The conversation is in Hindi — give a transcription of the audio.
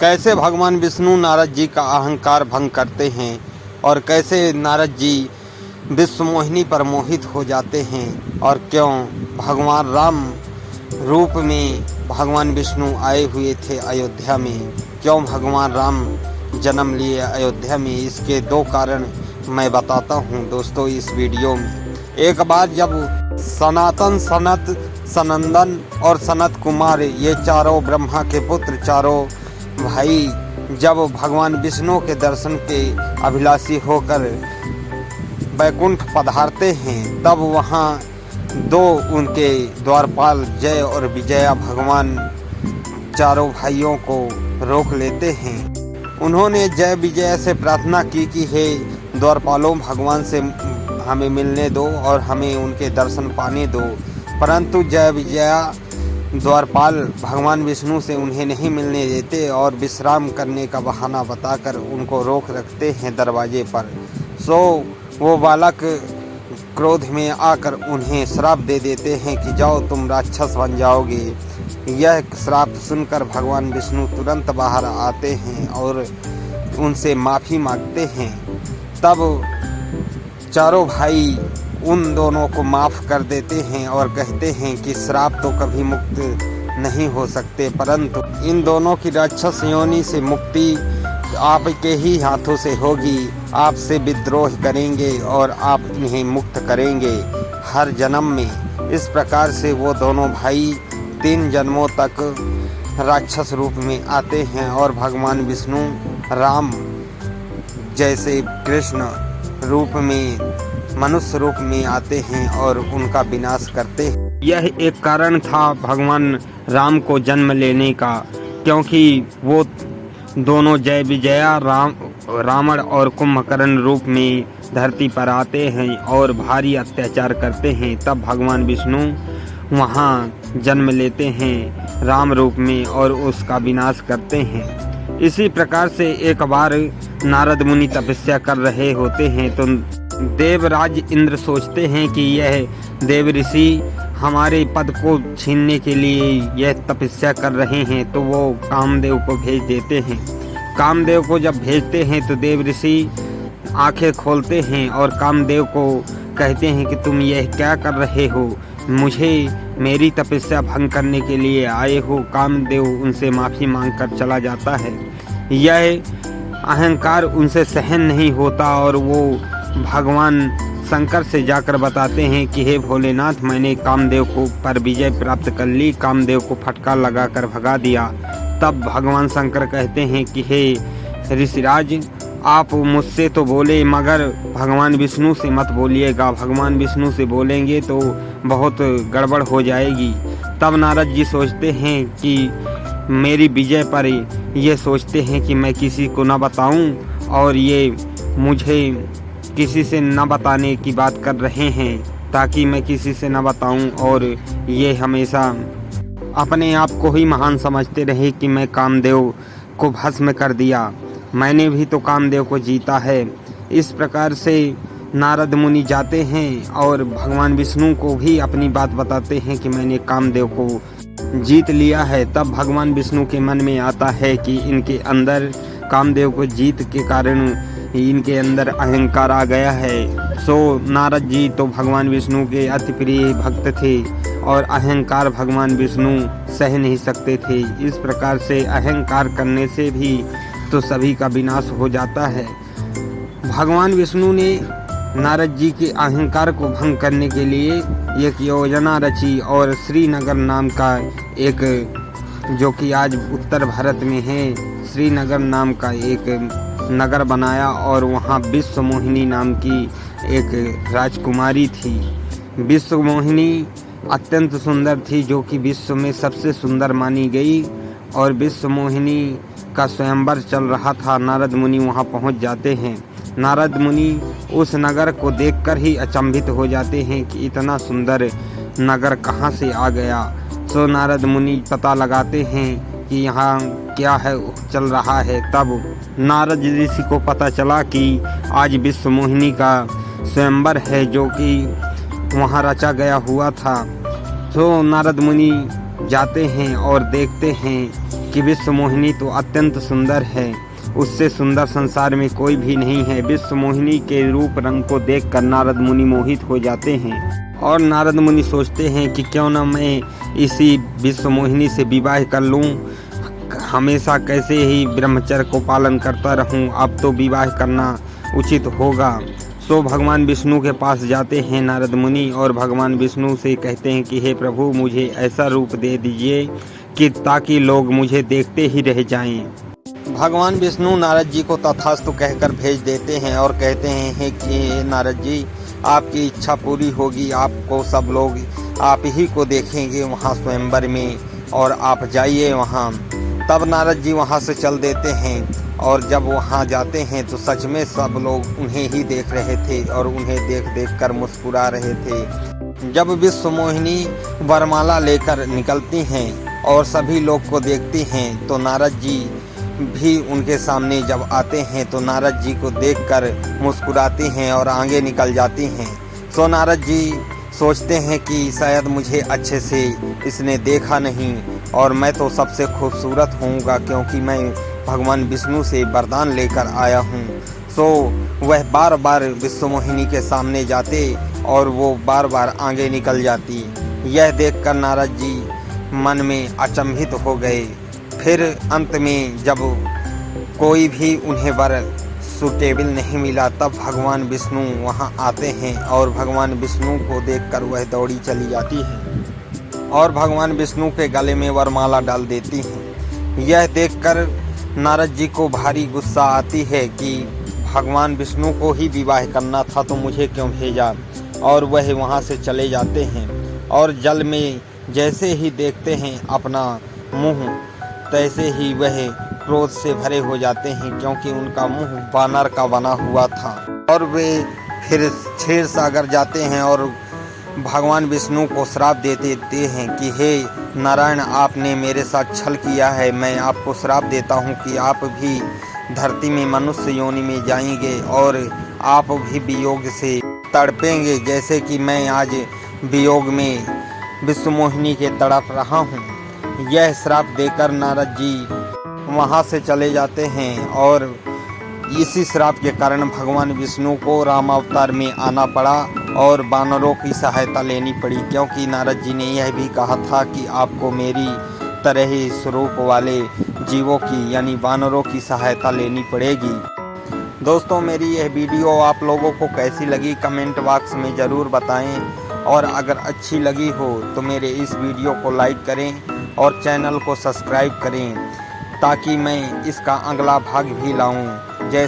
कैसे भगवान विष्णु नारद जी का अहंकार भंग करते हैं और कैसे नारद जी विश्व मोहिनी पर मोहित हो जाते हैं और क्यों भगवान राम रूप में भगवान विष्णु आए हुए थे अयोध्या में, क्यों भगवान राम जन्म लिए अयोध्या में, इसके 2 कारण मैं बताता हूँ दोस्तों इस वीडियो में। एक बार जब सनातन, सनत, सनंदन और सनत कुमार, ये चारों ब्रह्मा के पुत्र चारों भाई जब भगवान विष्णु के दर्शन के अभिलाषी होकर वैकुंठ पधारते हैं, तब वहाँ 2 उनके द्वारपाल जय और विजया भगवान चारों भाइयों को रोक लेते हैं। उन्होंने जय विजय से प्रार्थना की कि हे द्वारपालों, भगवान से हमें मिलने दो और हमें उनके दर्शन पाने दो। परंतु जय विजया द्वारपाल भगवान विष्णु से उन्हें नहीं मिलने देते और विश्राम करने का बहाना बताकर उनको रोक रखते हैं दरवाजे पर। सो वो बालक क्रोध में आकर उन्हें श्राप दे देते हैं कि जाओ तुम राक्षस बन जाओगे। यह श्राप सुनकर भगवान विष्णु तुरंत बाहर आते हैं और उनसे माफ़ी मांगते हैं। तब चारों भाई उन दोनों को माफ़ कर देते हैं और कहते हैं कि श्राप तो कभी मुक्त नहीं हो सकते, परंतु इन दोनों की राक्षस योनि से मुक्ति आपके ही हाथों से होगी। आपसे विद्रोह करेंगे और आप इन्हें मुक्त करेंगे हर जन्म में। इस प्रकार से वो दोनों भाई 3 जन्मों तक राक्षस रूप में आते हैं और भगवान विष्णु राम जैसे कृष्ण रूप में, मनुष्य रूप में आते हैं और उनका विनाश करते हैं। यह एक कारण था भगवान राम को जन्म लेने का, क्योंकि वो दोनों जय विजया रावण और कुंभकर्ण रूप में धरती पर आते हैं और भारी अत्याचार करते हैं। तब भगवान विष्णु वहाँ जन्म लेते हैं राम रूप में और उसका विनाश करते हैं। इसी प्रकार से एक बार नारद मुनि तपस्या कर रहे होते हैं तो देवराज इंद्र सोचते हैं कि यह देव ऋषि हमारे पद को छीनने के लिए यह तपस्या कर रहे हैं, तो वो कामदेव को भेज देते हैं। कामदेव को जब भेजते हैं तो देव ऋषि आंखें खोलते हैं और कामदेव को कहते हैं कि तुम यह क्या कर रहे हो, मुझे मेरी तपस्या भंग करने के लिए आए हो। कामदेव उनसे माफ़ी मांगकर चला जाता है। यह अहंकार उनसे सहन नहीं होता और वो भगवान शंकर से जाकर बताते हैं कि हे भोलेनाथ, मैंने कामदेव को पर विजय प्राप्त कर ली, कामदेव को फटकार लगाकर भगा दिया। तब भगवान शंकर कहते हैं कि हे ऋषिराज, आप मुझसे तो बोले मगर भगवान विष्णु से मत बोलिएगा, भगवान विष्णु से बोलेंगे तो बहुत गड़बड़ हो जाएगी। तब नारद जी सोचते हैं कि मेरी विजय पर ये सोचते हैं कि मैं किसी को न बताऊं और ये मुझे किसी से न बताने की बात कर रहे हैं ताकि मैं किसी से न बताऊं और ये हमेशा अपने आप को ही महान समझते रहे कि मैं कामदेव को भस्म कर दिया, मैंने भी तो कामदेव को जीता है। इस प्रकार से नारद मुनि जाते हैं और भगवान विष्णु को भी अपनी बात बताते हैं कि मैंने कामदेव को जीत लिया है। तब भगवान विष्णु के मन में आता है कि इनके अंदर कामदेव को जीत के कारण इनके अंदर अहंकार आ गया है। सो नारद जी तो भगवान विष्णु के अति प्रिय भक्त थे और अहंकार भगवान विष्णु सह नहीं सकते थे। इस प्रकार से अहंकार करने से भी तो सभी का विनाश हो जाता है। भगवान विष्णु ने नारद जी के अहंकार को भंग करने के लिए एक योजना रची और श्रीनगर नाम का एक, जो कि आज उत्तर भारत में है, श्रीनगर नाम का एक नगर बनाया और वहाँ विश्व मोहिनी नाम की एक राजकुमारी थी। विश्व मोहिनी अत्यंत सुंदर थी, जो कि विश्व में सबसे सुंदर मानी गई और विश्व मोहिनी का स्वयंवर चल रहा था। नारद मुनि वहाँ पहुँच जाते हैं। नारद मुनि उस नगर को देखकर ही अचंभित हो जाते हैं कि इतना सुंदर नगर कहाँ से आ गया। सो नारद मुनि पता लगाते हैं कि यहाँ क्या है चल रहा है। तब नारद ऋषि को पता चला कि आज विश्व मोहिनी का स्वयंवर है, जो कि वहाँ रचा गया हुआ था। सो नारद मुनि जाते हैं और देखते हैं कि विश्व मोहिनी तो अत्यंत सुंदर है, उससे सुंदर संसार में कोई भी नहीं है। विश्व मोहिनी के रूप रंग को देखकर नारद मुनि मोहित हो जाते हैं और नारद मुनि सोचते हैं कि क्यों न मैं इसी विश्व मोहिनी से विवाह कर लूं, हमेशा कैसे ही ब्रह्मचर्य को पालन करता रहूं, अब तो विवाह करना उचित होगा। सो भगवान विष्णु के पास जाते हैं नारद मुनि और भगवान विष्णु से कहते हैं कि हे प्रभु, मुझे ऐसा रूप दे दीजिए कि ताकि लोग मुझे देखते ही रह जाएं। भगवान विष्णु नारद जी को तथास्तु कहकर भेज देते हैं और कहते हैं कि नारद जी, आपकी इच्छा पूरी होगी, आपको सब लोग आप ही को देखेंगे वहाँ स्वयंवर में, और आप जाइए वहाँ। तब नारद जी वहाँ से चल देते हैं और जब वहाँ जाते हैं तो सच में सब लोग उन्हें ही देख रहे थे और उन्हें देख देख कर मुस्कुरा रहे थे। जब विश्व मोहिनी वरमाला लेकर निकलती हैं और सभी लोग को देखती हैं तो नारद जी भी उनके सामने जब आते हैं तो नारद जी को देखकर मुस्कुराती हैं और आगे निकल जाती हैं। सो नारद जी सोचते हैं कि शायद मुझे अच्छे से इसने देखा नहीं और मैं तो सबसे खूबसूरत होऊंगा, क्योंकि मैं भगवान विष्णु से वरदान लेकर आया हूँ। सो वह बार बार विश्व मोहिनी के सामने जाते और वो बार बार आगे निकल जाती। यह देखकर नारद जी मन में अचंभित हो गए। फिर अंत में जब कोई भी उन्हें वर सूटेबल नहीं मिला तब भगवान विष्णु वहां आते हैं और भगवान विष्णु को देखकर वह दौड़ी चली जाती है और भगवान विष्णु के गले में वरमाला डाल देती हैं। यह देखकर नारद जी को भारी गुस्सा आती है कि भगवान विष्णु को ही विवाह करना था तो मुझे क्यों भेजा, और वह वहां से चले जाते हैं और जल में जैसे ही देखते हैं अपना मुंह, तैसे ही वह क्रोध से भरे हो जाते हैं, क्योंकि उनका मुंह वानर का बना हुआ था। और वे फिर क्षीर सागर जाते हैं और भगवान विष्णु को श्राप दे देते हैं कि हे नारायण, आपने मेरे साथ छल किया है, मैं आपको श्राप देता हूँ कि आप भी धरती में मनुष्य योनि में जाएंगे और आप भी वियोग से तड़पेंगे, जैसे कि मैं आज वियोग में विश्व मोहिनी के तड़प रहा हूँ। यह श्राप देकर नारद जी वहाँ से चले जाते हैं और इसी श्राप के कारण भगवान विष्णु को राम अवतार में आना पड़ा और वानरों की सहायता लेनी पड़ी, क्योंकि नारद जी ने यह भी कहा था कि आपको मेरी तरह ही स्वरूप वाले जीवों की यानी वानरों की सहायता लेनी पड़ेगी। दोस्तों, मेरी यह वीडियो आप लोगों को कैसी लगी कमेंट बॉक्स में ज़रूर बताएं, और अगर अच्छी लगी हो तो मेरे इस वीडियो को लाइक करें और चैनल को सब्सक्राइब करें ताकि मैं इसका अगला भाग भी लाऊं। जय